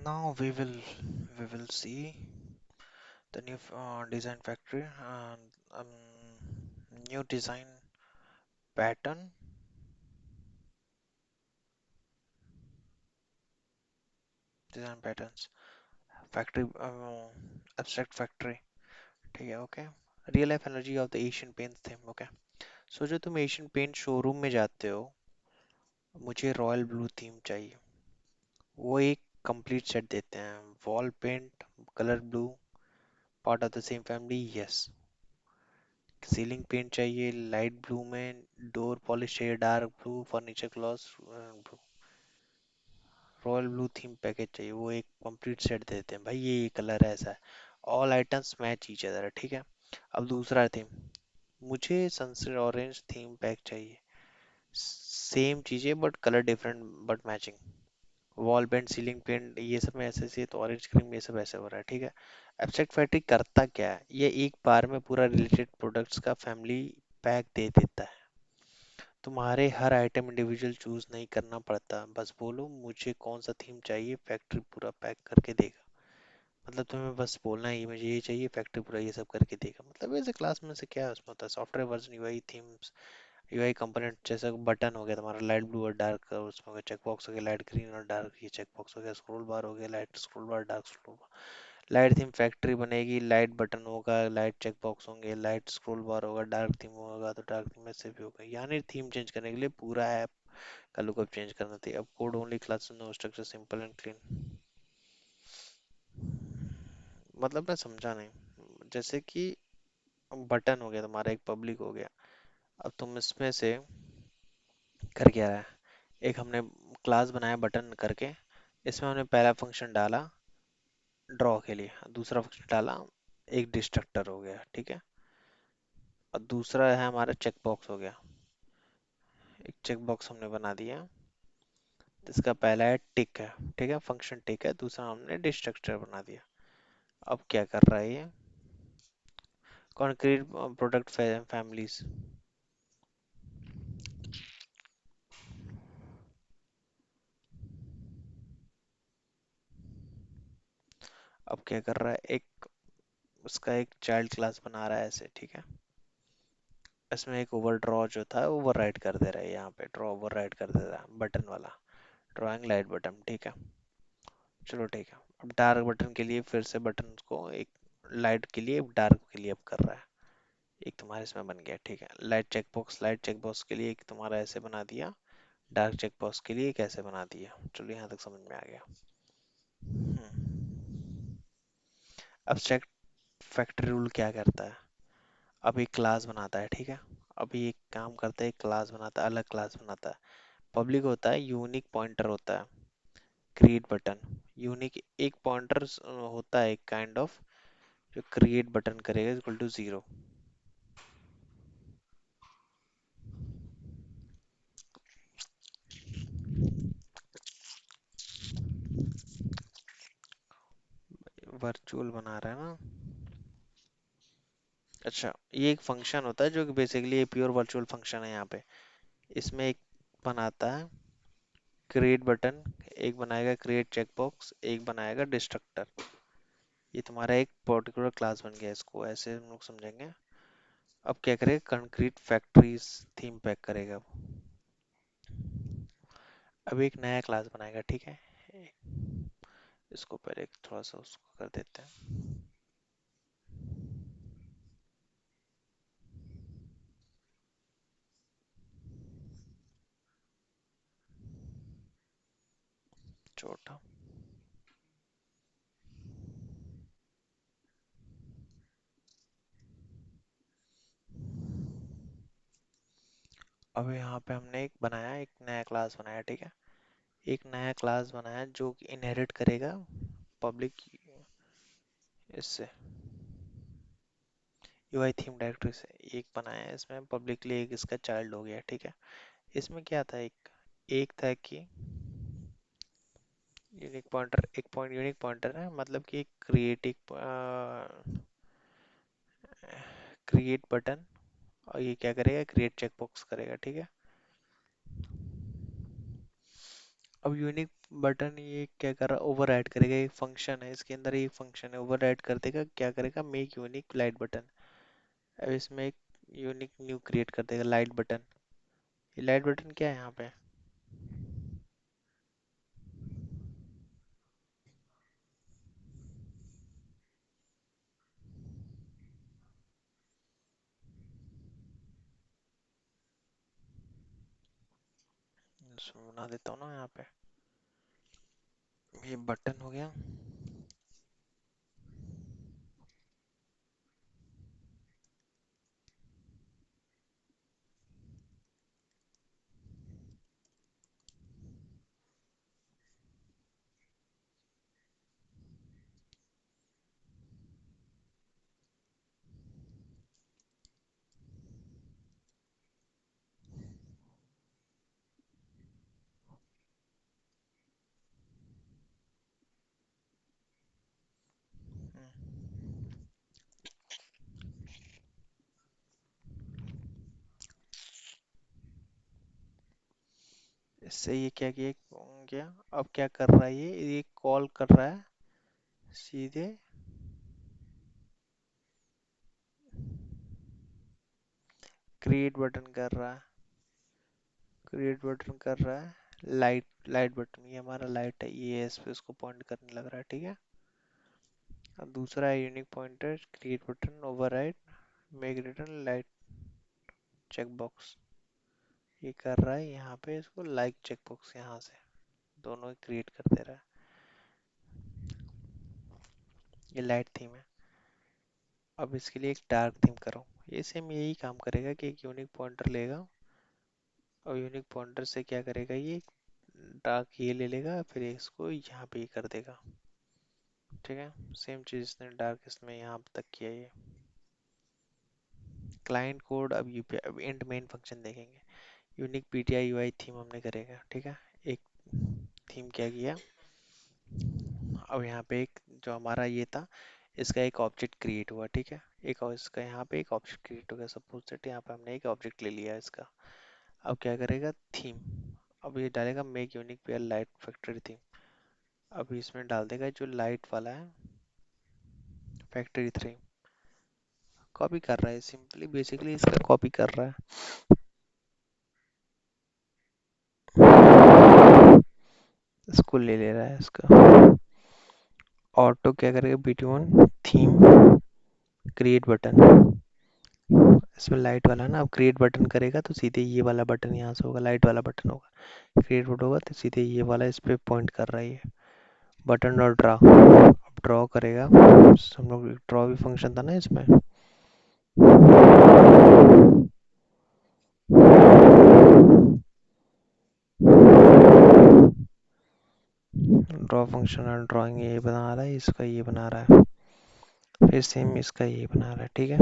Now we will see the new design factory and new pattern design patterns factory abstract factory. ठीक है okay. Real life energy of the Asian Paints theme. Okay. So जो तुम Asian paint showroom में जाते हो, मुझे royal blue theme चाहिए. वो एक कंप्लीट सेट देते हैं. Wall paint colour blue, part of the same family. Yes. Ceiling paint चाहिए लाइट ब्लू में. डोर पॉलिश चाहिए dark blue. Furniture gloss blue. Royal blue theme package चाहिए. वो एक कंप्लीट सेट देते हैं भाई. ये कलर है, ऐसा है. All items match each other है. ठीक है. अब दूसरा थीम, मुझे सनसेट ऑरेंज थीम पैक चाहिए. सेम चीजें but colour different but matching. Wall paint ceiling paint ये सब में ऐसे ऐसे, तो ऑरेंज क्रीम ये सब ऐसे हो रहा है. ठीक है. एब्स्ट्रैक्ट फैक्ट्री करता क्या है, ये एक बार में पूरा रिलेटेड प्रोडक्ट्स का फैमिली पैक दे देता है. तुम्हारे हर आइटम इंडिविजुअल चूज नहीं करना पड़ता. बस बोलो मुझे कौन सा थीम चाहिए, फैक्ट्री पूरा पैक करके देगा. मतलब तुम्हें बस बोलना है ये मुझे ये चाहिए, फैक्ट्री पूरा ये सब करके देगा. मतलब ऐसे क्लास में से क्या है उसमें होता है software version UI themes. UI component जैसा बटन हो गया तुम्हारा लाइट ब्लू और डार्क, उसमें हो गया चेक बॉक्स हो गया लाइट ग्रीन और डार्क ये चेक बॉक्स हो गया. स्क्रॉल बार हो गया लाइट स्क्रॉल बार डार्क स्क्रॉल बार. लाइट थीम फैक्ट्री बनेगी, लाइट बटन होगा, लाइट चेक बॉक्स होंगे, लाइट स्क्रॉल बार होगा. डार्क थीम होगा तो डार्क थीम में से भी होगा. यानी थीम चेंज करने के लिए पूरा ऐप का लुकअप चेंज करना चाहिए. अब code only class no structure simple and clean. मतलब मैं समझा नहीं. जैसे कि बटन हो गया तुम्हारा एक पब्लिक हो गया. अब तुम इसमें से कर क्या रहा है. एक हमने क्लास बनाया बटन करके. इसमें हमने पहला फंक्शन डाला ड्रॉ के लिए, दूसरा फंक्शन डाला एक डिस्ट्रक्टर हो गया. ठीक है. और दूसरा है हमारा चेक बॉक्स हो गया. एक चेक बॉक्स हमने बना दिया. इसका पहला है टिक है. ठीक है. फंक्शन टिक है. दूसरा हमने डिस्ट्रक्टर बना दिया. अब क्या कर रहा है ये, कॉन्क्रीट प्रोडक्ट फैमिलीज. अब क्या कर रहा है, एक उसका एक चाइल्ड क्लास बना रहा है ऐसे. ठीक है. इसमें एक ओवर ड्रॉ जो था ओवर राइट कर दे रहा है. यहाँ पे ड्रॉ ओवर राइट कर दे रहा है बटन वाला. Drawing light button. ठीक है. चलो ठीक है. अब डार्क बटन के लिए फिर से बटन को एक लाइट के लिए डार्क के लिए अब कर रहा है. एक तुम्हारे इसमें बन गया. ठीक है. लाइट चेक बॉक्स के लिए एक तुम्हारा ऐसे बना दिया. डार्क चेक बॉक्स के लिए एक ऐसे बना दिया. चलो यहाँ तक समझ में आ गया. अब्स्ट्रैक्ट फैक्ट्री रूल क्या करता है. अब एक क्लास बनाता है. ठीक है. अभी एक काम करता है, एक क्लास बनाता है, अलग क्लास बनाता है. पब्लिक होता है, यूनिक पॉइंटर होता है, क्रिएट बटन. यूनिक एक पॉइंटर होता है एक काइंड ऑफ, जो क्रिएट बटन करेगा इक्वल टू 0. वर्चुअल बना रहा है ना. अच्छा, ये एक फंक्शन होता है जो कि बेसिकली प्योर वर्चुअल फंक्शन है यहाँ पे. इसमें एक बनाता है क्रिएट बटन, एक बनाएगा क्रिएट चेकबॉक्स, एक बनाएगा डिस्ट्रक्टर. ये तुम्हारा एक पर्टिकुलर क्लास बन गया. इसको ऐसे हम लोग समझेंगे. अब क्या करेगा, कंक्रीट फैक्ट्रीज थीम पैक करेगा. अब एक नया क्लास बनाएगा. ठीक है. इसको पहले थोड़ा सा उसको कर देते हैं छोटा. अब यहाँ पे हमने एक बनाया, एक नया क्लास बनाया. ठीक है. एक नया क्लास बनाया जो कि इनहेरिट करेगा पब्लिक इससे, यूआई थीम डायरेक्टरी से. एक बनाया है इसमें पब्लिकली, एक इसका चाइल्ड हो गया. ठीक है. इसमें क्या था, एक एक था कि यूनिक पॉइंटर, एक पॉइंट यूनिक पॉइंटर है, मतलब कि एक क्रिएट बटन. और ये क्या करेगा, क्रिएट चेकबॉक्स करेगा. ठीक है. अब यूनिक बटन ये क्या कर रहा, ओवरराइड करेगा, एक फंक्शन है इसके अंदर, एक फंक्शन है, ओवरराइड कर देगा, क्या करेगा, मेक यूनिक लाइट बटन। अब इसमें एक यूनिक न्यू क्रिएट कर देगा लाइट बटन। ये लाइट बटन क्या है यहाँ पे? इसमें बना देता हूँ ना यहाँ पे, ये बटन हो गया। इससे ये क्या किया, क्या अब क्या कर रहा है, ये कॉल कर रहा है सीधे, क्रिएट बटन कर रहा है, क्रिएट बटन कर रहा है लाइट, लाइट बटन, ये हमारा लाइट है, ये इस पे उसको पॉइंट करने लग रहा है, ठीक है। अब दूसरा है unique pointer, create button override make return light check box, ये कर रहा है यहाँ पे इसको लाइक चेक बॉक्स, यहाँ से दोनों क्रिएट कर दे रहा है। ये लाइट थीम है। अब इसके लिए एक डार्क थीम करो, ये सेम यही काम करेगा कि एक यूनिक पॉइंटर लेगा और यूनिक पॉइंटर से क्या करेगा, ये डार्क ये ले लेगा, फिर इसको यहाँ पे कर देगा, ठीक है। सेम चीज इसने डार्क इसमें यहाँ तक किया ये क्लाइंट कोड। अब यूपीआई, अब एंड मेन फंक्शन देखेंगे। यूनिक पीटीआई यूआई थीम हमने करेगा, ठीक है। एक थीम क्या किया, अब यहाँ पे एक जो हमारा ये था, इसका एक ऑब्जेक्ट क्रिएट हुआ, ठीक है। एक और इसका यहाँ पे एक ऑब्जेक्ट क्रिएट हो गया, सपोज दैट यहाँ पे हमने एक ऑब्जेक्ट ले लिया इसका। अब क्या करेगा, थीम, अब ये डालेगा make unique pair light factory theme. अब इसमें डाल देगा जो लाइट वाला है फैक्ट्री थीम, कॉपी कर रहा है सिंपली, बेसिकली इसका कॉपी कर रहा है, इसको ले ले रहा है इसका। ऑटो क्या करेगा, BT1 थीम क्रिएट बटन, इसमें लाइट वाला ना, अब क्रिएट बटन करेगा तो सीधे ये वाला बटन यहाँ से होगा, लाइट वाला बटन होगा, क्रिएट बटन होगा तो सीधे ये वाला इस पे पॉइंट कर रहा है बटन। और ड्रा, अब ड्रॉ करेगा, हम लोग ड्रॉ भी फंक्शन था ना इसमें, ड्रॉ फंक्शन और ड्राइंग ये बना रहा है, इसका ये बना रहा है, फिर सेम इसका ये बना रहा है, ठीक है।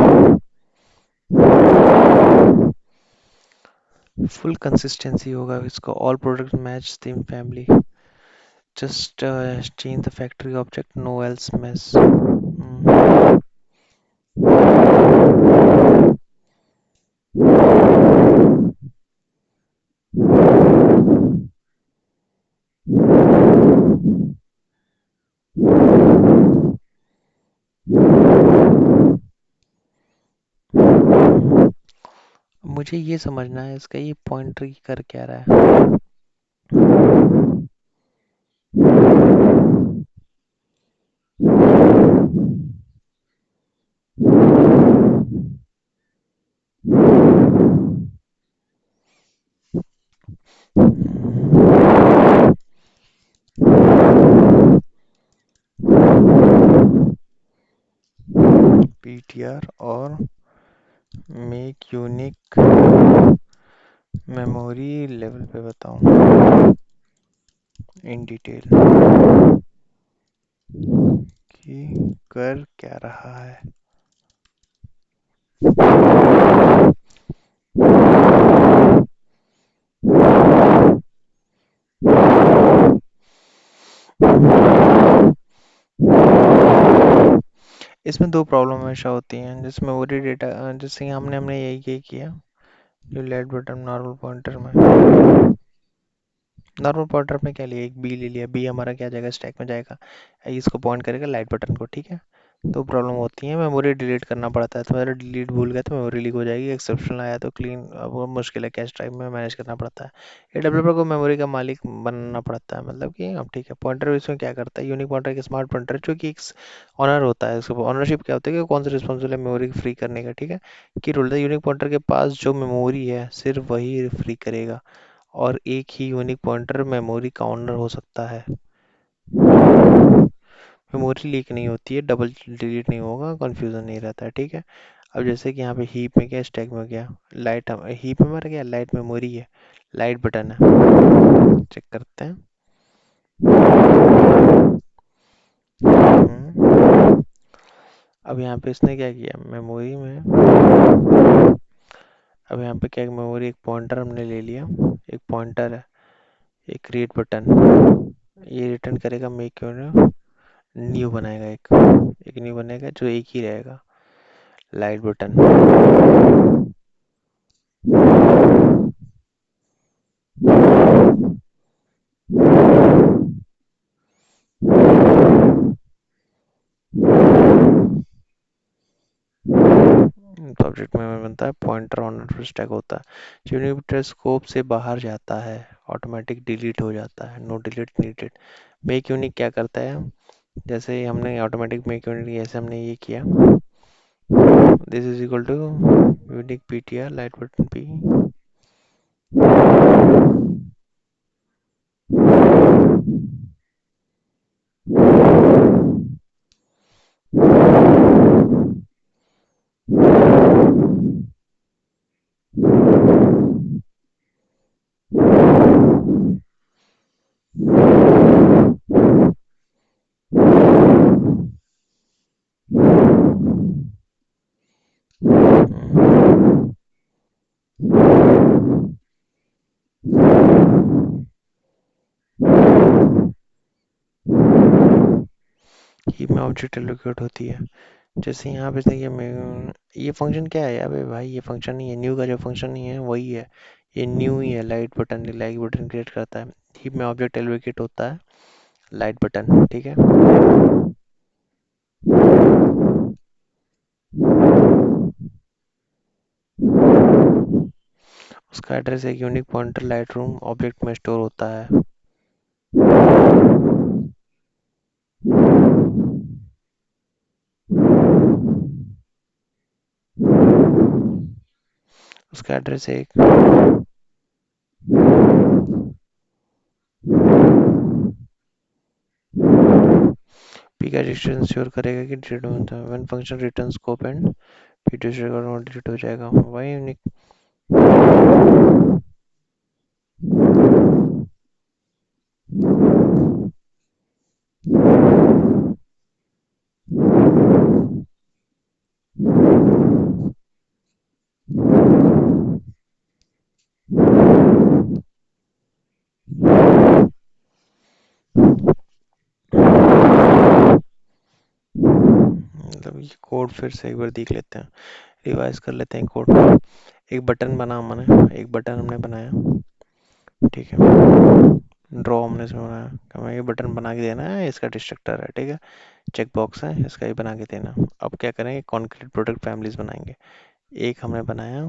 फुल कंसिस्टेंसी होगा इसका, all product match theme family, just change the factory object, no else mess. मुझे ये समझना है इसका ये पॉइंटर कर क्या रहा है। PTR और मेक यूनिक मेमोरी लेवल पे बताऊं इन डिटेल कि कर क्या रहा है। इसमें दो प्रॉब्लम हमेशा होती हैं, जिसमें मेमोरी डेटा, जैसे हमने हमने यही किया जो लेट बटन नॉर्मल पॉइंटर में, नॉर्मल पॉइंटर आपने क्या लिया, एक बी ले लिया, बी हमारा क्या जाएगा, स्टैक में जाएगा, इसको पॉइंट करेगा लाइट बटन को, ठीक है। तो प्रॉब्लम होती है, मेमोरी डिलीट करना पड़ता है, तो मेरा डिलीट भूल गया तो मेमोरी लीक हो जाएगी, एक्सेप्शन आया तो क्लीन, अब वो मुश्किल है, कैश ड्राइव में मैनेज करना पड़ता है। ये डेवलपर को मेमोरी का मालिक बनना पड़ता है, मतलब कि अब ठीक है। पॉइंटर इसमें क्या करता है, यूनिक पॉइंटर एक स्मार्ट पॉइंटर जो कि एक ऑनर होता है, उसको ऑनरशिप क्या होता है कि कौन सा रिस्पॉन्सिबल है मेमोरी फ्री करने का, ठीक है। की रूल है, यूनिक पॉइंटर के पास जो मेमोरी है सिर्फ वही फ्री करेगा, और एक ही यूनिक पॉइंटर मेमोरी का ओनर हो सकता है। मेमोरी लीक नहीं होती है, डबल डिलीट नहीं होगा, कंफ्यूजन नहीं रहता है, ठीक है। अब जैसे कि यहाँ पे हीप में क्या, स्टैक में क्या, लाइट, हीप में हमारा क्या, लाइट मेमोरी है, लाइट बटन है, चेक करते हैं। हम्म, अब यहाँ पे इसने क्या किया मेमोरी में, अब यहाँ पे क्या, मेमोरी एक पॉइंटर हमने ले लिया, एक पॉइंटर है, एक क्रिएट बटन, ये रिटर्न करेगा मेक न्यू बनाएगा, एक एक न्यू बनेगा जो एक ही रहेगा, लाइट बटन। सब्जेक्ट में बनता है पॉइंटर ऑन स्टैक होता है, यूनिटर स्कोप से बाहर जाता है, ऑटोमेटिक डिलीट हो जाता है, no delete needed. Make unique क्या करता है, जैसे हमने ऑटोमेटिक मेक यूनिक जैसे हमने ये किया, this is equal to unique PTR light button P. Heap में ऑब्जेक्ट एलोकेट होती है, जैसे यहाँ पे देखिए मैं, ये फंक्शन क्या है, अबे भाई ये फंक्शन नहीं है, न्यू का जो फंक्शन नहीं है वही है, ये न्यू ही है, लाइट बटन क्रिएट करता है, हीप में ऑब्जेक्ट एलोकेट होता है, लाइट बटन, ठीक है। उसका एड्रेस एक unique pointer light room object में स्टोर होता है। उसका एड्रेस एक पी का रजिस्टर इंश्योर करेगा कि डिलीट होता है, when function return scope and P delete हो जाएगा, वही यूनिक। मतलब ये कोड फिर से एक बार देख लेते हैं, रिवाइज कर लेते हैं कोड। एक बटन बना हमने, एक बटन हमने बनाया, ठीक है, ड्रॉ हमने इसमें बनाया, हमें ये बटन बना के देना है, इसका डिस्ट्रक्टर है, ठीक है, चेक बॉक्स है, इसका ही बना के देना। अब क्या करेंगे, कॉन्क्रीट प्रोडक्ट फैमिलीज बनाएंगे, एक हमने बनाया,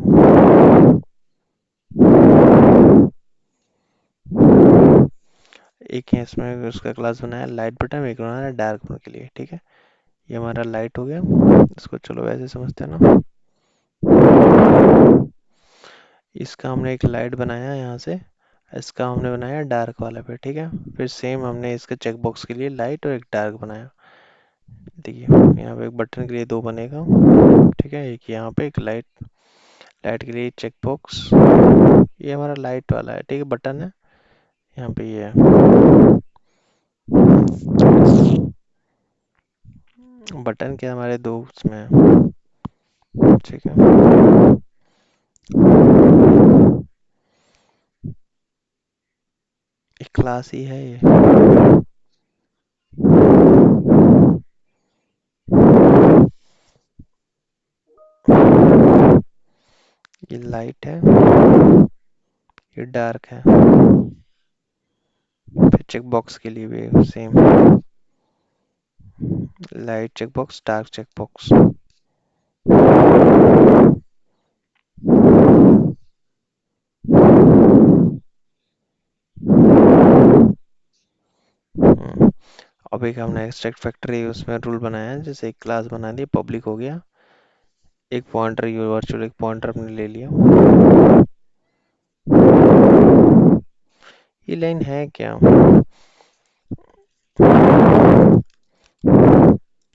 एक है इसमें उसका क्लास बनाया लाइट बटन, एक बनाया डार्क बटन के लिए, ठीक है। ये हमारा लाइट हो गया, इसको चलो वैसे समझते हैं ना, इसका हमने एक लाइट बनाया यहाँ से, इसका हमने बनाया डार्क वाला पे, ठीक है। फिर सेम हमने इसके चेक बॉक्स के लिए लाइट और एक डार्क बनाया, देखिए यहाँ पे एक बटन के लिए दो बनेगा, ठीक है, एक यहाँ पे एक लाइट, लाइट के लिए चेक बॉक्स, ये हमारा लाइट वाला है, ठीक है, बटन है, यहाँ पे ये है, बटन के हमारे दो उसमें है, ठीक है। एक क्लास ही है ये, ये लाइट है, ये डार्क है, चेक बॉक्स के लिए भी same, light check box, dark check box. अब एक हमने एक्सट्रैक्ट फैक्ट्री उसमें रूल बनाया है, जैसे एक क्लास बना दी, पब्लिक हो गया, एक पॉइंटर वर्चुअल एक पॉइंटर हमने ले लिया। ये लाइन है क्या?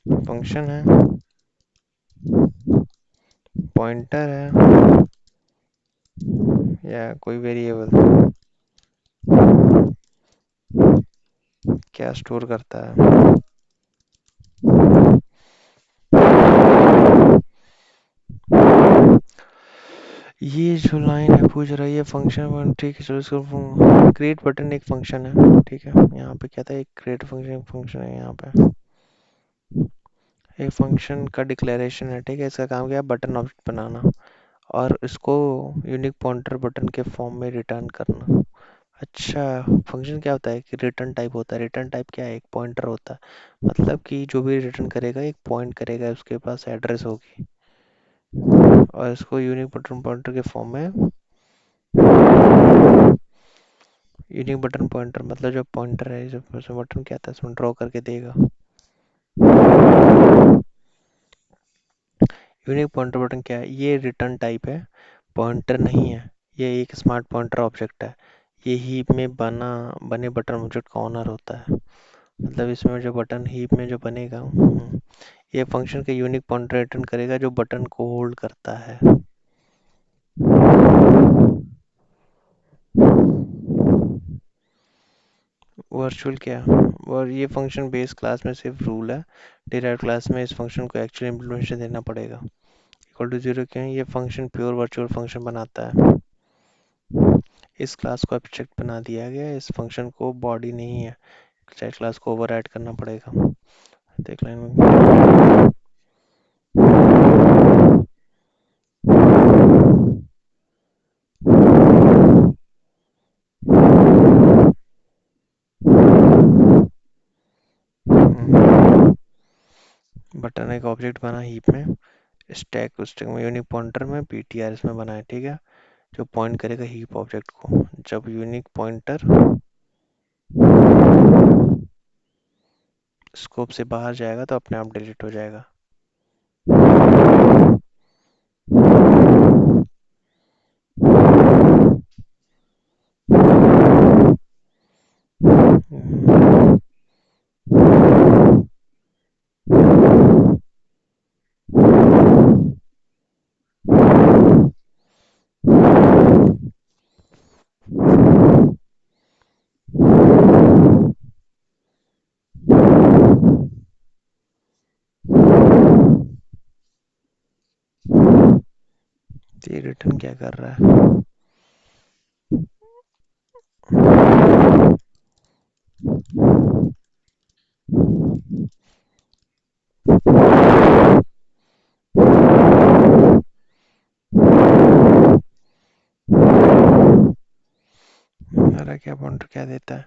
फंक्शन है, पॉइंटर है, या कोई वेरिएबल? क्या स्टोर करता है? ये जो लाइन है पूछ रहा है ये फंक्शन, ठीक है चलो इसको क्रिएट बटन एक फंक्शन है, ठीक है। यहाँ पे क्या था, एक क्रिएट फंक्शन है यहाँ पे, एक फंक्शन का डिक्लेरेशन है, ठीक है। इसका काम क्या है, बटन ऑब्जेक्ट बनाना और इसको यूनिक पॉइंटर बटन के फॉर्म में रिटर्न करना। अच्छा, फंक्शन क्या होता है कि रिटर्न टाइप होता है। रिटर्न टाइप क्या है, एक पॉइंटर होता है, मतलब कि जो भी रिटर्न करेगा एक पॉइंट करेगा, उसके पास एड्रेस होगी और इसको यूनिक बटन पॉइंटर के फॉर्म में, यूनिक बटन पॉइंटर मतलब जो पॉइंटर है, जो बटन क्या था उसमें ड्रॉ करके देगा। यूनिक पॉइंटर बटन क्या है, ये रिटर्न टाइप है, पॉइंटर नहीं है। ये एक स्मार्ट पॉइंटर ऑब्जेक्ट है, ये हीप में बने बटन ऑब्जेक्ट का ओनर होता है। मतलब इसमें जो बटन हीप में जो बनेगा, ये फंक्शन का यूनिक पॉइंटर रिटर्न करेगा जो बटन को होल्ड करता है। वर्चुअल क्या, और ये फंक्शन बेस क्लास में सिर्फ रूल है, डिराइव्ड क्लास में इस फंक्शन को एक्चुअल इम्प्लीमेंटेशन देना पड़ेगा। इक्वल टू जीरो क्या है, ये फंक्शन प्योर वर्चुअल फंक्शन बनाता है। इस क्लास को एब्स्ट्रैक्ट बना दिया गया है, इस फंक्शन को बॉडी नहीं है, चाइल्ड क्लास को ओवरराइड करना पड़ेगा। देख लें, बटन एक ऑब्जेक्ट बना हीप में, स्टैक में यूनिक पॉइंटर में ptr इसमें बना है, ठीक है, जो पॉइंट करेगा हीप ऑब्जेक्ट को। जब यूनिक पॉइंटर स्कोप से बाहर जाएगा तो अपने आप डिलीट हो जाएगा। ये रिटर्न क्या कर रहा है? हमारा क्या पॉइंटर क्या देता है,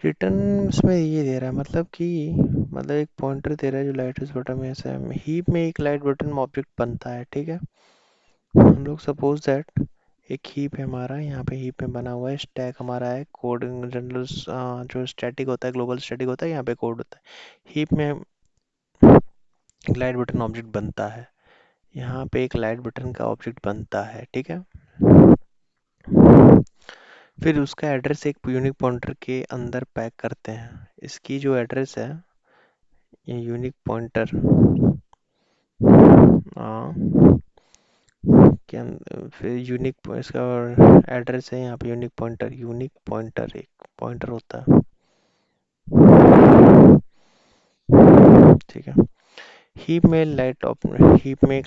रिटर्न इसमें ये दे रहा है, मतलब कि मतलब एक पॉइंटर दे रहा है जो लाइट इस बटन में ऐसा है, हीप में एक लाइट बटन ऑब्जेक्ट बनता है, ठीक है। हम लोग सपोज दैट एक हीप है हमारा, यहाँ पे हीप में बना हुआ है, स्टैक हमारा है, कोड जनरल जो स्टैटिक होता है, ग्लोबल स्टैटिक होता है, यहाँ पे कोड होता है। हीप में एक लाइट बटन ऑब्जेक्ट बनता है, यहाँ पे एक लाइट बटन का ऑब्जेक्ट बनता है, ठीक है। फिर उसका एड्रेस एक यूनिक पॉइंटर के अंदर पैक करते हैं। इसकी जो एड्रेस है, ये यूनिक पॉइंटर फिर यूनिक इसका एड्रेस है यहाँ पे, यूनिक पॉइंटर एक पॉइंटर होता है, ठीक है। हीप में एक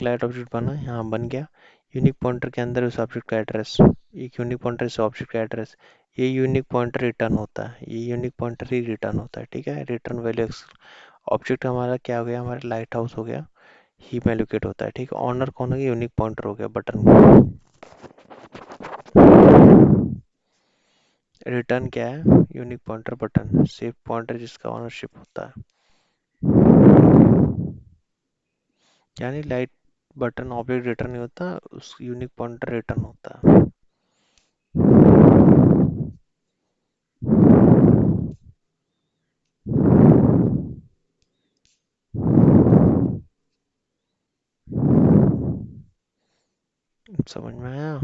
लाइट ऑब्जेक्ट बना, यहाँ बन गया, यूनिक पॉइंटर के अंदर उस ऑब्जेक्ट का एड्रेस, एक यूनिक पॉइंटर इस ऑब्जेक्ट का एड्रेस, ये यूनिक पॉइंटर रिटर्न होता है, ये यूनिक पॉइंटर ही रिटर्न होता है, ठीक है। रिटर्न वैल्यू ऑब्जेक्ट हमारा क्या हो गया, हमारा लाइट हाउस हो गया, हीप में लोकेट होता है, ठीक है। ऑनर कौन हो गया, यूनिक पॉइंटर हो गया बटन। रिटर्न क्या है? Unique pointer button, save pointer जिसका ऑनरशिप होता है। यानी लाइट बटन ऑब्जेक्ट रिटर्न नहीं होता, उस यूनिक पॉइंटर रिटर्न होता है। समझ में आया?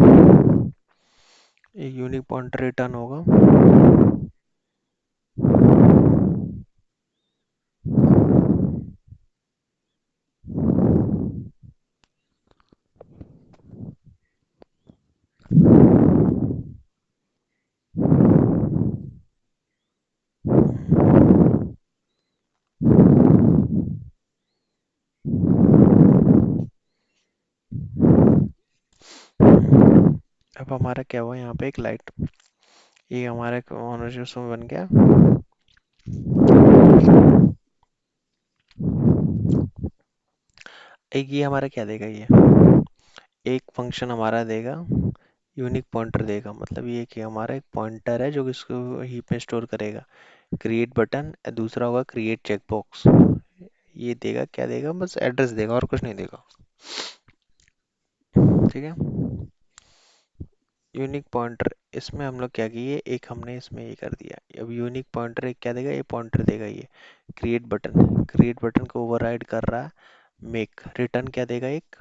ये यूनिक पॉइंटर रिटर्न होगा। अब हमारा क्या हुआ यहाँ पे, एक लाइट, ये हमारा ऑनरशिप में बन गया। एक ये हमारा क्या देगा, ये एक फंक्शन हमारा देगा, यूनिक पॉइंटर देगा। मतलब ये कि हमारा एक पॉइंटर है जो कि इसको हीप में स्टोर करेगा। क्रिएट बटन, दूसरा होगा क्रिएट चेकबॉक्स। ये देगा, क्या देगा, बस एड्रेस देगा और कुछ नहीं देगा। ठीक है। यूनिक पॉइंटर, इसमें हम लोग क्या किए, एक हमने इसमें ये कर दिया। अब यूनिक पॉइंटर एक क्या देगा, ये पॉइंटर देगा। ये क्रिएट बटन, क्रिएट बटन को ओवरराइड कर रहा है। मेक रिटर्न क्या देगा, एक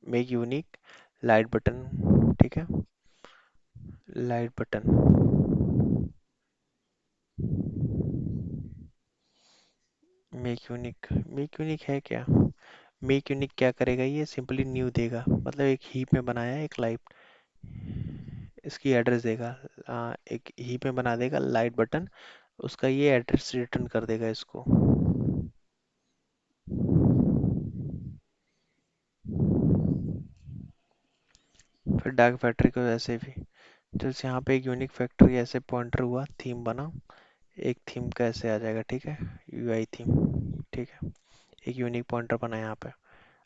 मेक यूनिक लाइट बटन। ठीक है, light button make unique, make unique है क्या? मेक यूनिक क्या करेगा, ये सिंपली न्यू देगा। मतलब एक हीप में बनाया है एक लाइट, इसकी एड्रेस देगा। एक हीप में बना देगा लाइट बटन, उसका ये एड्रेस रिटर्न कर देगा इसको। फिर डार्क फैक्ट्री को ऐसे भी, जैसे यहाँ पे एक यूनिक फैक्ट्री ऐसे पॉइंटर हुआ, थीम बना, एक थीम कैसे आ जाएगा, ठीक है, यूआई थीम। ठीक है, एक यूनिक पॉइंटर बना यहाँ पे,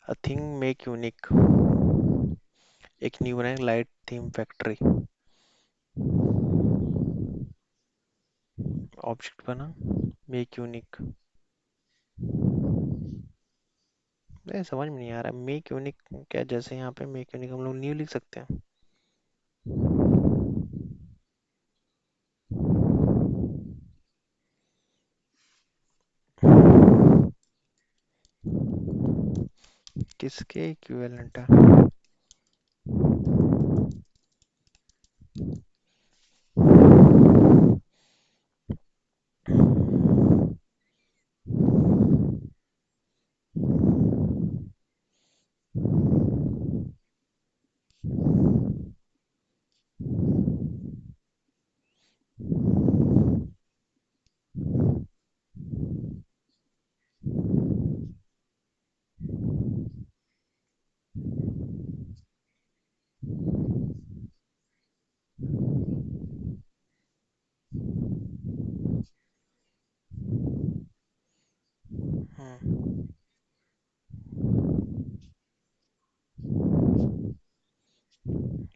अ थिंग मेक यूनिक, एक न्यू बनाएंगे लाइट थीम फैक्ट्री, ऑब्जेक्ट बना मेक यूनिक। नहीं समझ में नहीं आ रहा, मेक यूनिक क्या, जैसे यहाँ पे मेक यूनिक हम लोग न्यू लिख सकते हैं। किसके इक्विवेलेंट है?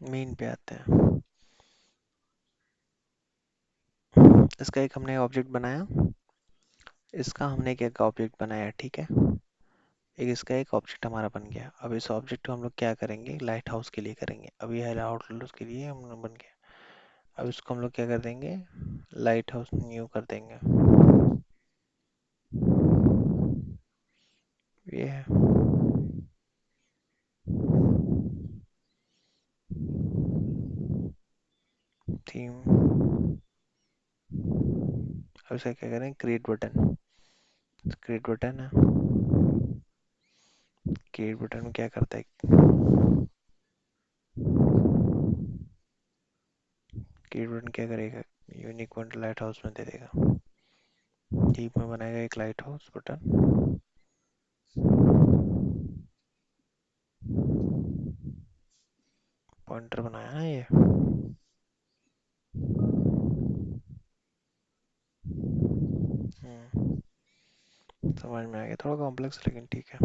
मेन पे आते हैं। इसका एक हमने ऑब्जेक्ट बनाया, इसका हमने क्या का ऑब्जेक्ट बनाया, ठीक है। एक इसका एक ऑब्जेक्ट हमारा बन गया। अब इस ऑब्जेक्ट को हम लोग क्या करेंगे, लाइट हाउस के लिए करेंगे। अब ये लाइट हाउस के लिए हम लोग बन गया। अब इसको हम लोग क्या कर देंगे, लाइट हाउस न्यू कर देंगे। ये है थीम। अब इसका क्या करें, क्रिएट बटन, क्रिएट बटन है। क्रिएट बटन में क्या करता है, क्रिएट बटन क्या करेगा, यूनिक पॉइंट लाइट हाउस में दे देगा। हीप में बनाएगा एक लाइट हाउस बटन, पॉइंटर बनाया है ये। समझ में आ गया, थोड़ा कॉम्प्लेक्स लेकिन ठीक है।